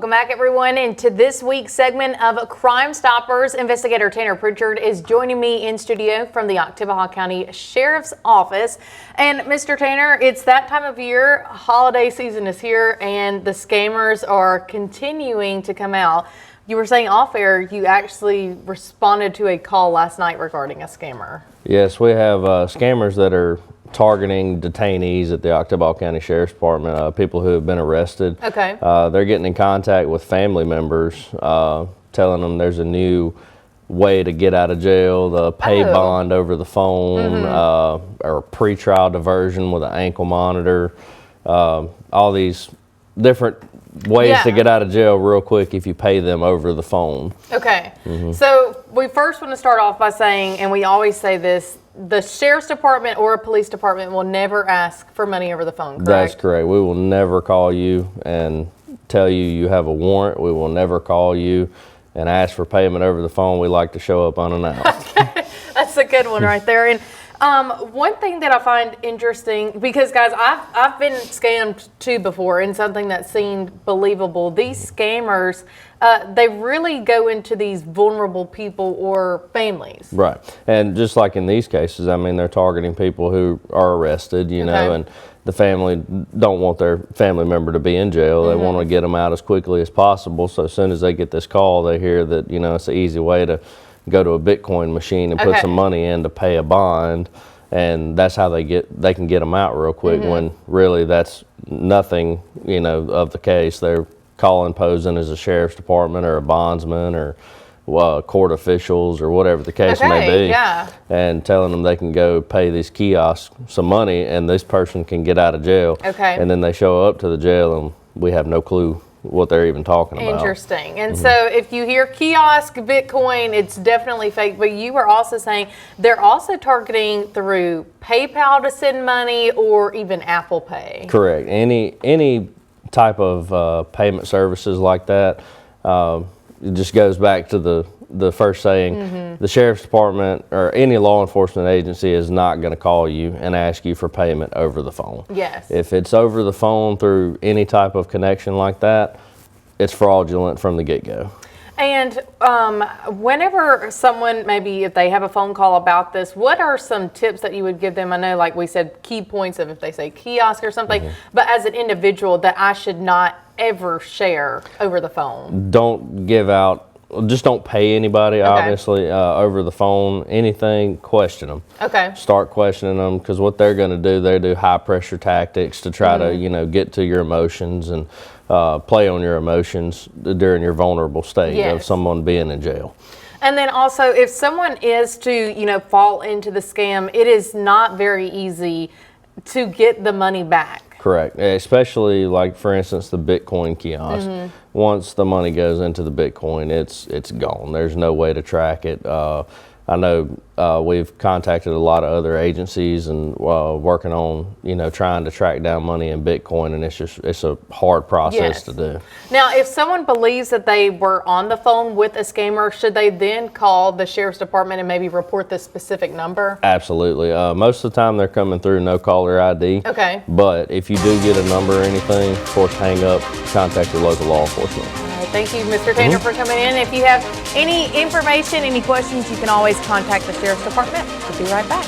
Welcome back, everyone, into this week's segment of Crime Stoppers. Investigator Tanner Pritchard is joining me in studio from the Oktibbeha County Sheriff's Office. And Mr. Tanner, it's that time of year. Holiday season is here, and the scammers are continuing to come out. You were saying off air you actually responded to a call last night regarding a scammer. Yes, we have scammers that are targeting detainees at the Oktibbeha County Sheriff's Department, people who have been arrested. Okay. They're getting in contact with family members, telling them there's a new way to get out of jail, the pay bond over the phone, or a pretrial diversion with an ankle monitor, all these different ways to get out of jail real quick if you pay them over the phone. Okay. So we first want to start off by saying, and we always say this, the sheriff's department or a police department will never ask for money over the phone, correct? That's correct. We will never call you and tell you you have a warrant. We will never call you and ask for payment over the phone. We like to show up unannounced. Okay. That's a good one right there. And one thing that I find interesting, because guys, I've been scammed too before in something that seemed believable. These scammers, they really go into these vulnerable people or families. Right. And just like in these cases, I mean, they're targeting people who are arrested, you know, and the family don't want their family member to be in jail. They want to get them out as quickly as possible. So as soon as they get this call, they hear that, you know, it's an easy way to go to a Bitcoin machine and put some money in to pay a bond, and that's how they can get them out real quick, when really that's nothing, you know, of the case. They're calling posing as a sheriff's department or a bondsman or court officials or whatever the case may be, and telling them they can go pay these kiosks some money and this person can get out of jail. And then they show up to the jail and we have no clue what they're even talking about. Interesting. And so if you hear kiosk, Bitcoin, it's definitely fake. But you were also saying they're also targeting through PayPal to send money or even Apple Pay. Correct. Any type of payment services like that. It just goes back to the first saying, the sheriff's department or any law enforcement agency is not going to call you and ask you for payment over the phone. Yes. If it's over the phone through any type of connection like that, it's fraudulent from the get-go. And whenever someone, maybe if they have a phone call about this, what are some tips that you would give them? I know, like we said, key points of if they say kiosk or something, but as an individual that I should not ever share over the phone. Don't give out, just don't pay anybody, obviously, over the phone. Anything, question them. Start questioning them, because what they're going to do, they do high pressure tactics to try to, you know, get to your emotions and play on your emotions during your vulnerable state of someone being in jail. And then also, if someone is to, you know, fall into the scam, it is not very easy to get the money back. Correct. Especially, like, for instance, the Bitcoin kiosk. Once the money goes into the Bitcoin, it's gone. There's no way to track it. I know we've contacted a lot of other agencies and working on, you know, trying to track down money in Bitcoin, and it's a hard process to do. Now, if someone believes that they were on the phone with a scammer, should they then call the sheriff's department and maybe report this specific number? Absolutely. Most of the time they're coming through no caller ID. But if you do get a number or anything, of course, hang up, contact your local law enforcement. Thank you, Mr. Tanner, for coming in. If you have any information, any questions, you can always contact the Sheriff's Department. We'll be right back.